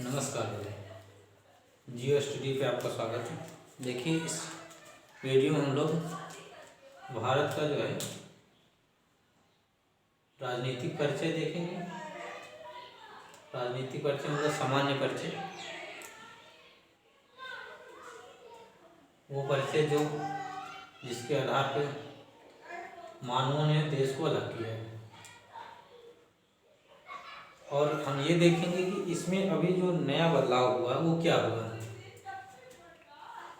नमस्कार जियो स्टडी पे आपका स्वागत है। देखिए, इस वीडियो में हम लोग भारत का जो है राजनीतिक परिचय देखेंगे। राजनीतिक परिचय मतलब सामान्य परिचय, वो परिचय जो जिसके आधार पर मानवों ने देश को अलग किया है। और हम ये देखेंगे कि इसमें अभी जो नया बदलाव हुआ वो क्या हुआ।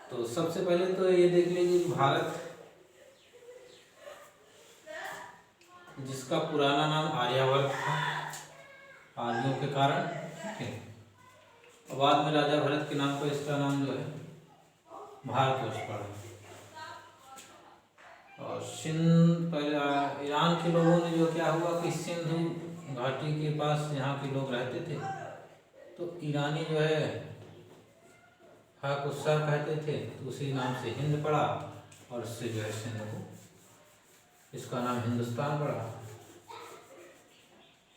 तो सबसे पहले तो ये देख लीजिए, भारत जिसका पुराना नाम आर्यावर्त था आर्यों के कारण, ठीक है, बाद में राजा भरत के नाम पर इसका नाम जो है भारतवर्ष पड़ा। और सिंध पहले ईरान के लोगों ने जो क्या हुआ कि सिंधु घाटी के पास यहाँ के लोग रहते थे, तो ईरानी जो है हाकुस्सा कहते थे, तो उसी नाम से हिंद पड़ा और उससे जो है सिंध को इसका नाम हिंदुस्तान पड़ा।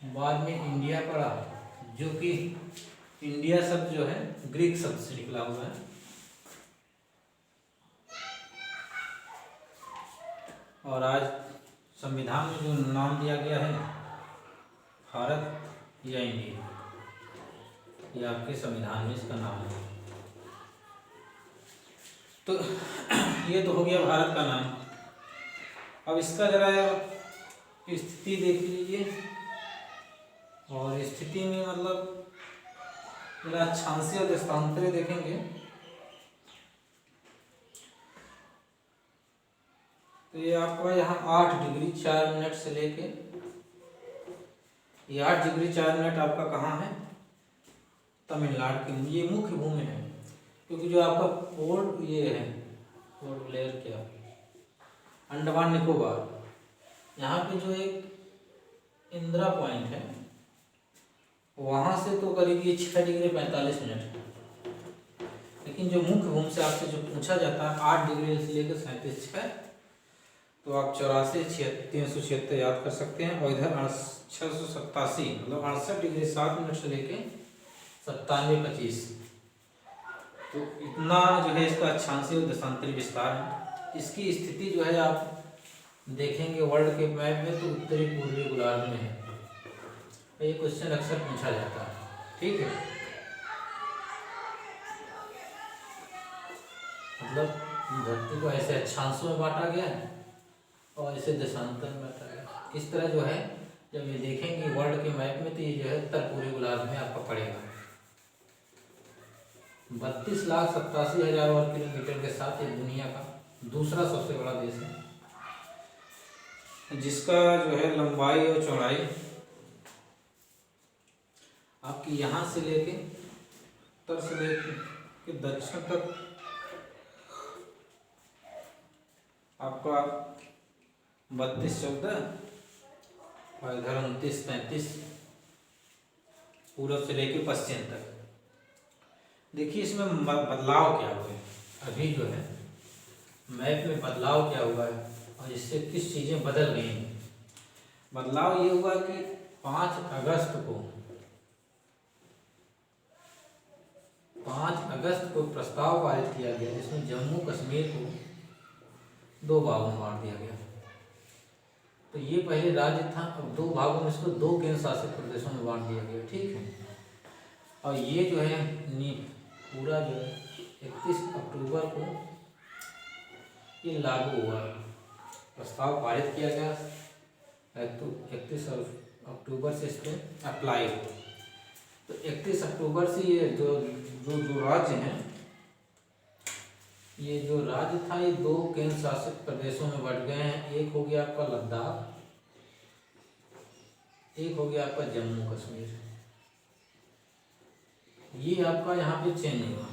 बाद में इंडिया पड़ा, जो कि इंडिया शब्द जो है ग्रीक शब्द से निकला हुआ है। और आज संविधान में जो नाम दिया गया है भारत या इंडिया, ये आपके संविधान में इसका नाम है। तो ये तो हो गया भारत का नाम। अब इसका जरा स्थिति देख लीजिए, और स्थिति में मतलब जरा अक्षांशीय और देशांतरीय देखेंगे तो ये आपका यहाँ 8 डिग्री 4 मिनट से लेके ये 8 डिग्री 4 मिनट आपका कहाँ है? तमिलनाडु की ये मुख्य भूमि है, क्योंकि जो आपका पोर्ट ये है पोर्ट ब्लेयर क्या अंडमान निकोबार, यहाँ पे जो एक इंदिरा पॉइंट है वहाँ से तो करीब ये 6 डिग्री 45 मिनट है। लेकिन जो मुख्य भूमि से आपसे जो पूछा जाता है 8 डिग्री से लेकर 37.6, तो आप 84 376 याद कर सकते हैं। और इधर 687 मतलब 68 डिग्री 7 मिनट से लेके 97.25, तो इतना जो है इसका अक्षांशीय और देशांतरीय विस्तार है। इसकी स्थिति जो है आप देखेंगे वर्ल्ड के मैप में तो उत्तरी पूर्वी गोलार्ध में है। ये क्वेश्चन अक्सर पूछा जाता है, ठीक है। मतलब धरती को ऐसे अक्षांशों में बांटा गया है और इसे देशांतर में बांटा गया। इस तरह जो है जब ये देखेंगे वर्ल्ड के मैप में तो ये जो है उत्तर पूर्वी गोलार्ध में आपका पड़ेगा। 32,87,000 वर्ग किलोमीटर के साथ ये दुनिया का दूसरा सबसे बड़ा देश है, जिसका जो है लंबाई और चौड़ाई आपकी यहाँ से लेके उत्तर से लेके दक्षिण तक आपका 32-14 और इधर 29-35 पूरब से लेके पश्चिम तक। देखिए इसमें बदलाव क्या हुआ है, अभी जो है मैप में बदलाव क्या हुआ है और इससे किस चीज़ें बदल गई हैं। बदलाव ये हुआ कि 5 अगस्त को प्रस्ताव पारित किया गया, जिसमें जम्मू कश्मीर को 2 भागों में बांट दिया गया। तो ये पहले राज्य था, अब 2 भागों में इसको 2 केंद्र शासित प्रदेशों में बांट दिया गया, ठीक है। और ये जो है पूरा जो है 31 अक्टूबर को ये लागू हुआ, प्रस्ताव पारित किया गया, तो 31 अक्टूबर से इस पर अप्लाई हो। तो 31 अक्टूबर से ये जो राज्य हैं, ये जो राज्य था ये 2 केंद्र शासित प्रदेशों में बढ़ गए हैं। एक हो गया आपका लद्दाख, एक हो गया आपका जम्मू कश्मीर। ये आपका यहाँ पे चेंज हुआ।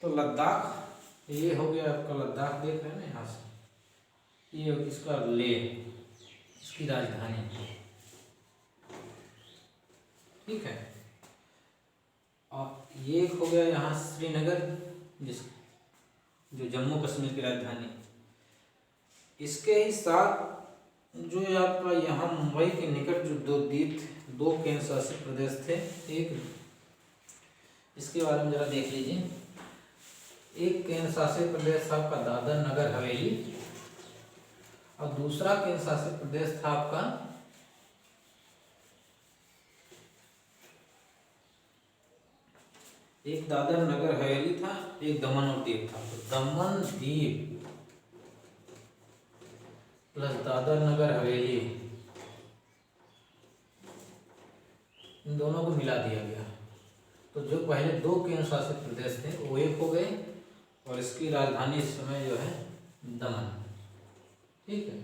तो लद्दाख ये हो गया आपका, लद्दाख देख रहे हैं ना यहाँ से, ये इसका लेह इसकी राजधानी, ठीक है। और ये एक हो गया यहाँ श्रीनगर, जो जम्मू कश्मीर की राजधानी। इसके ही साथ जो आपका यहाँ मुंबई के निकट जो 2 केंद्र शासित प्रदेश थे, एक इसके बारे में जरा देख लीजिए। एक केंद्र शासित प्रदेश था आपका दादर नगर हवेली, और दूसरा केंद्र शासित प्रदेश था आपका एक दादर नगर हवेली था, एक दमन और दीव था। तो दमन दीव प्लस दादर नगर हवेली, इन दोनों को मिला दिया गया। तो जो पहले दो केंद्र शासित प्रदेश थे वो एक हो गए, और इसकी राजधानी इस समय जो है दमन। ठीक है,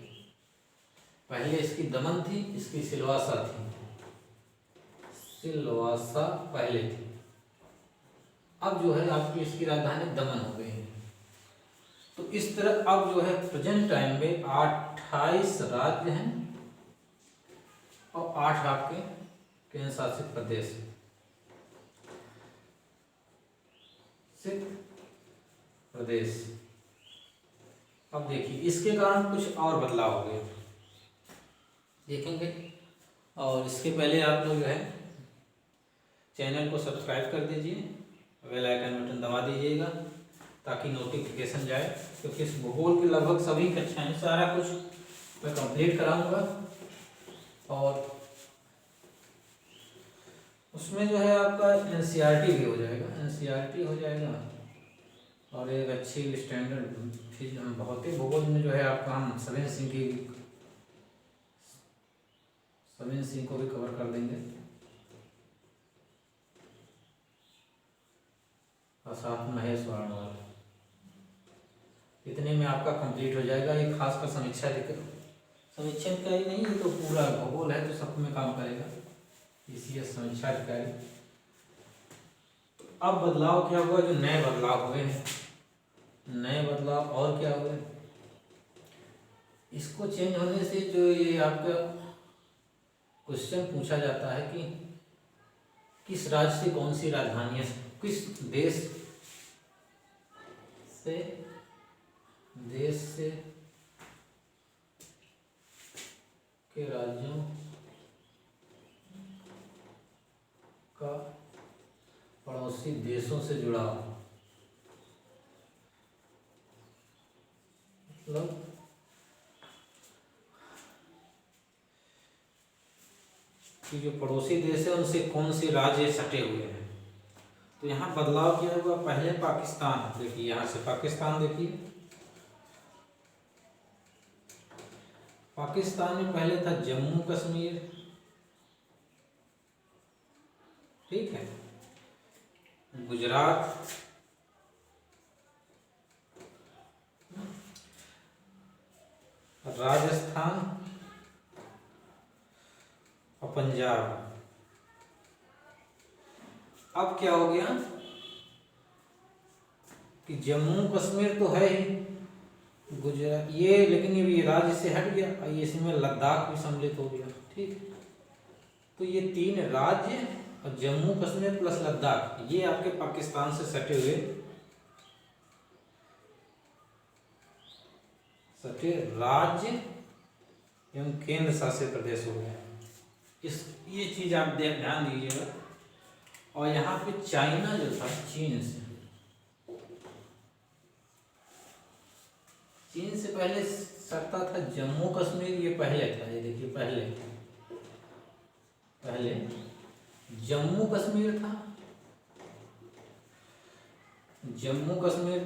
पहले इसकी दमन थी, इसकी सिलवासा थी, सिलवासा पहले थी। अब जो है आपकी इसकी राजधानी दमन हो गई है। तो इस तरह अब जो है प्रेजेंट टाइम में 28 राज्य हैं और 8 आपके केंद्र शासित प्रदेश हैं। प्रदेश। अब देखिए इसके कारण कुछ और बदलाव हो गए देखेंगे। और इसके पहले आप लोग जो है चैनल को सब्सक्राइब कर दीजिए, बेल आइकन बटन दबा दीजिएगा ताकि नोटिफिकेशन जाए, क्योंकि इस भूगोल के लगभग सभी कक्षाएं सारा कुछ मैं कंप्लीट कराऊंगा। और उसमें जो है आपका एनसीईआरटी भी हो जाएगा, एनसीईआरटी हो जाएगा, और एक अच्छी स्टैंडर्ड फिर हम भौतिक भूगोल में जो है आपका हम सवेन सिंह को भी कवर कर देंगे, और साथ में महेश वारणवाल। इतने में आपका कंप्लीट हो जाएगा। ये खासकर समीक्षा का ही नहीं, ये तो पूरा भूगोल है तो सब में काम करेगा। ईसीएस समीक्षा अधिकारी। अब बदलाव क्या हुआ, जो नए बदलाव हुए हैं, नए बदलाव और क्या हुए, इसको चेंज होने से जो ये आपका क्वेश्चन पूछा जाता है कि किस राज्य से कौन सी राजधानियां, किस देश से के राज्यों का पड़ोसी देशों से जुड़ाव, मतलब कि जो पड़ोसी देश है उनसे कौन से राज्य सटे हुए हैं। तो यहाँ बदलाव क्या हुआ, पहले पाकिस्तान, देखिए यहाँ से पाकिस्तान, देखिए पाकिस्तान में पहले था जम्मू कश्मीर, ठीक है, गुजरात, राजस्थान और पंजाब। अब क्या हो गया कि जम्मू कश्मीर तो है ही, गुजरात ये, लेकिन ये राज्य से हट गया, इसमें लद्दाख भी सम्मिलित हो गया। ठीक, तो ये 3 राज्य और जम्मू कश्मीर प्लस लद्दाख, ये आपके पाकिस्तान से सटे राज्य एवं केंद्र शासित प्रदेश हो गया। ये चीज आप ध्यान दीजिएगा। और यहाँ पे चाइना जो था, चीन से पहले सटता था जम्मू कश्मीर, ये पहले था, ये देखिए पहले जम्मू कश्मीर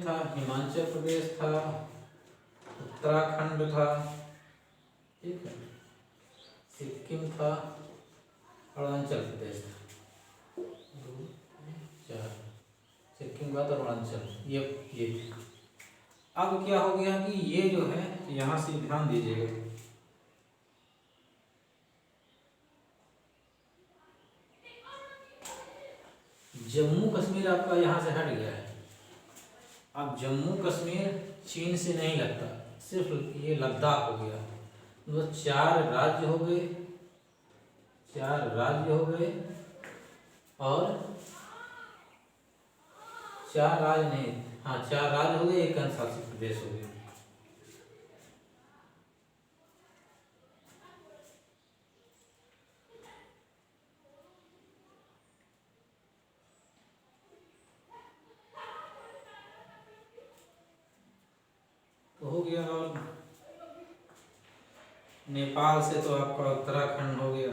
था, हिमाचल प्रदेश था, उत्तराखंड था, ठीक है, सिक्किम था, अरुणाचल प्रदेश था। 2 4 सिक्किम का तो अरुणाचल, ये अब क्या हो गया कि ये जो है, यहाँ से ध्यान दीजिएगा, जम्मू कश्मीर आपका यहाँ से हट गया है। अब जम्मू कश्मीर चीन से नहीं लगता, सिर्फ ये लद्दाख हो गया। तो 4 राज्य हो गए, और 4 राज्य नहीं, हाँ 4 राज्य हो गए, एक केंद्र शासित प्रदेश हो गए। नेपाल से तो आपका उत्तराखंड हो गया,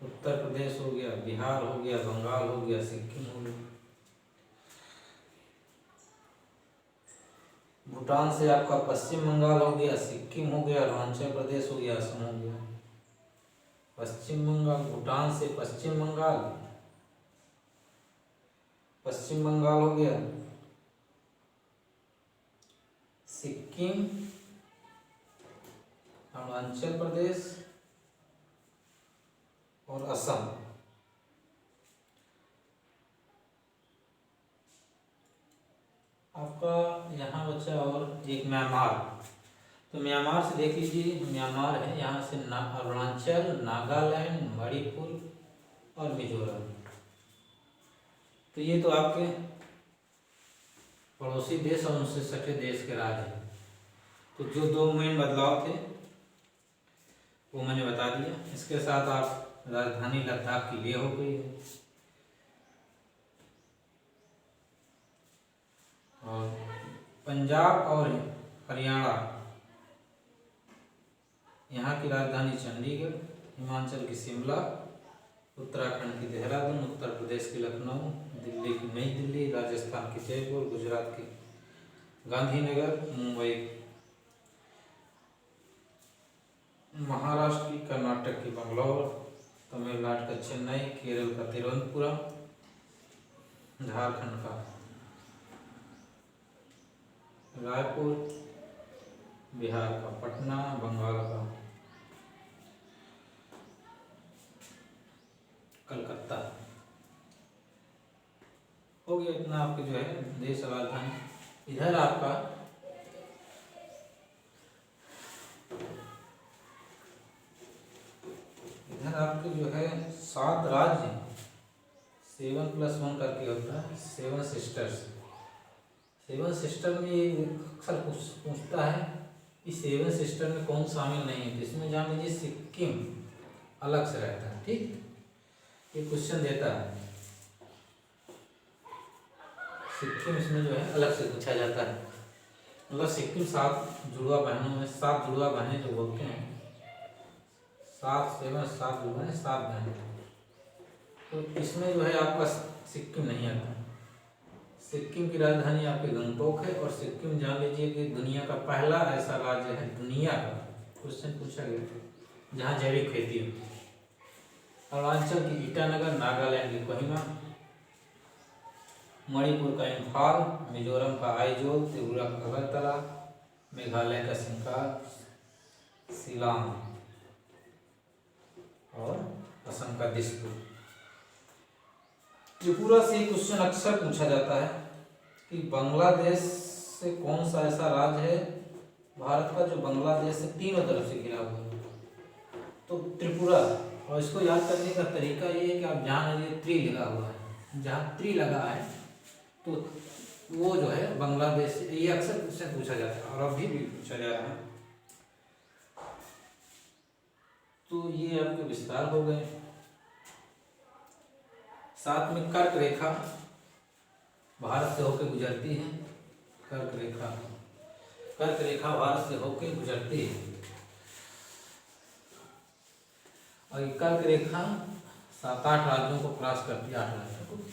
उत्तर प्रदेश हो गया, बिहार हो गया, बंगाल हो गया, सिक्किम हो गया। भूटान से आपका पश्चिम बंगाल हो गया, सिक्किम हो गया, अरुणाचल प्रदेश हो गया, असम हो गया। पश्चिम बंगाल, भूटान से पश्चिम बंगाल, पश्चिम बंगाल हो गया, सिक्किम, अरुणाचल प्रदेश और असम। आपका यहाँ बचा और एक म्यांमार। तो म्यांमार से देख लीजिए, म्यांमार है, यहाँ से अरुणाचल, नागालैंड, मणिपुर और मिजोरम। तो ये तो आपके पड़ोसी देश और उनसे सटे देश के राज्य हैं। तो जो दो मेन बदलाव थे वो मैंने बता दिया। इसके साथ आप राजधानी लद्दाख की ये हो गई है। और पंजाब और हरियाणा, यहाँ की राजधानी चंडीगढ़, हिमाचल की शिमला, उत्तराखंड की देहरादून, उत्तर प्रदेश की लखनऊ, दिल्ली की नई दिल्ली, राजस्थान की जयपुर, गुजरात की गांधीनगर, मुंबई, महाराष्ट्र की, कर्नाटक की बंगलौर, तमिलनाडु का चेन्नई, केरल का तिरुवनंतपुरम, झारखंड का रायपुर, बिहार का पटना, बंगाल का कलकत्ता। हो गया इतना आपके जो है देश राजधानी। इधर आपका जो है 7 राज्य, 7+1 करके होता है, 7 सिस्टर्स। 7 सिस्टर में ये अक्सर पूछता है कि 7 सिस्टर में कौन शामिल नहीं है। तो इसमें जान लीजिए सिक्किम अलग से रहता है। ठीक, ये क्वेश्चन देता है, सिक्किम इसमें जो है अलग से पूछा जाता है। मतलब सिक्किम 7 जुड़वा बहनों में, 7 जुड़वा बहनें जो बोलते हैं, 7 जुड़वा है, 7 बहनें। तो इसमें जो है आपका सिक्किम नहीं आता। सिक्किम की राजधानी आपकी गंगटोक है। और सिक्किम जान लीजिए कि दुनिया का पहला ऐसा राज्य है, दुनिया का, क्वेश्चन पूछा गया, जहाँ जैविक खेती हो। अरुणाचल की ईटानगर, नागालैंड की कोहिमा, मणिपुर का इम्फाल, मिजोरम का आइजोल, त्रिपुरा का अगरतला, मेघालय का शिलांग और असम का दिसपुर। त्रिपुरा से क्वेश्चन अक्सर पूछा जाता है कि बांग्लादेश से कौन सा ऐसा राज्य है भारत का जो बांग्लादेश से तीनों तरफ से घिरा हुआ है। तो त्रिपुरा। और इसको याद करने का तरीका ये है कि आप जहाँ लीजिए त्रि लगा हुआ है, जहाँ त्रि लगा है तो वो जो है बांग्लादेश से, ये अक्सर क्वेश्चन पूछा जाता है और अभी भी पूछा जा रहा है। तो ये आपके विस्तार हो गए। साथ में कर्क रेखा भारत से होकर गुजरती है। कर्क रेखा भारत से होकर गुजरती है। और ये कर्क रेखा 7-8 राज्यों को क्रॉस करती है, 8 राज्यों को।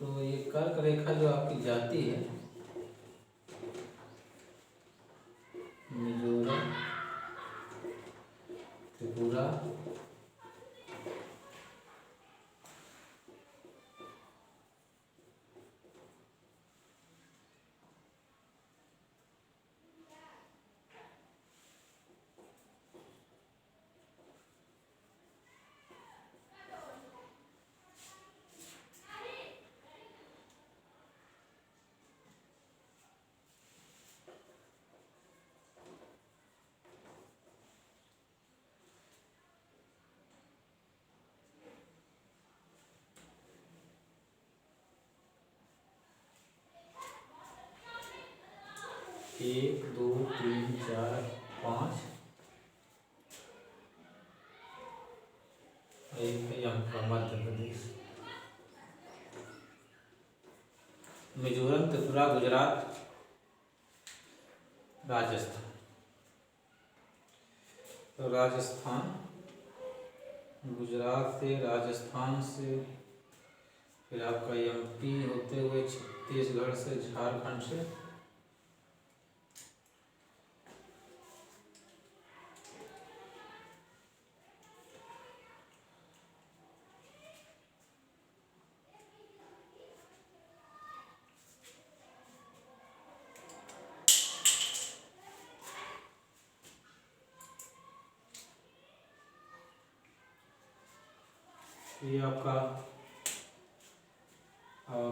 तो ये कर्क रेखा जो आपकी जाती है मिजोरम, त्रिपुरा, एक, दो, तीन, चार, 5, एक यहाँ मिजोरम, त्रिपुरा, गुजरात, राजस्थान। तो राजस्थान, गुजरात से, राजस्थान से, फिर आपका एमपी होते हुए छत्तीसगढ़ से, झारखंड से, ये आपका, और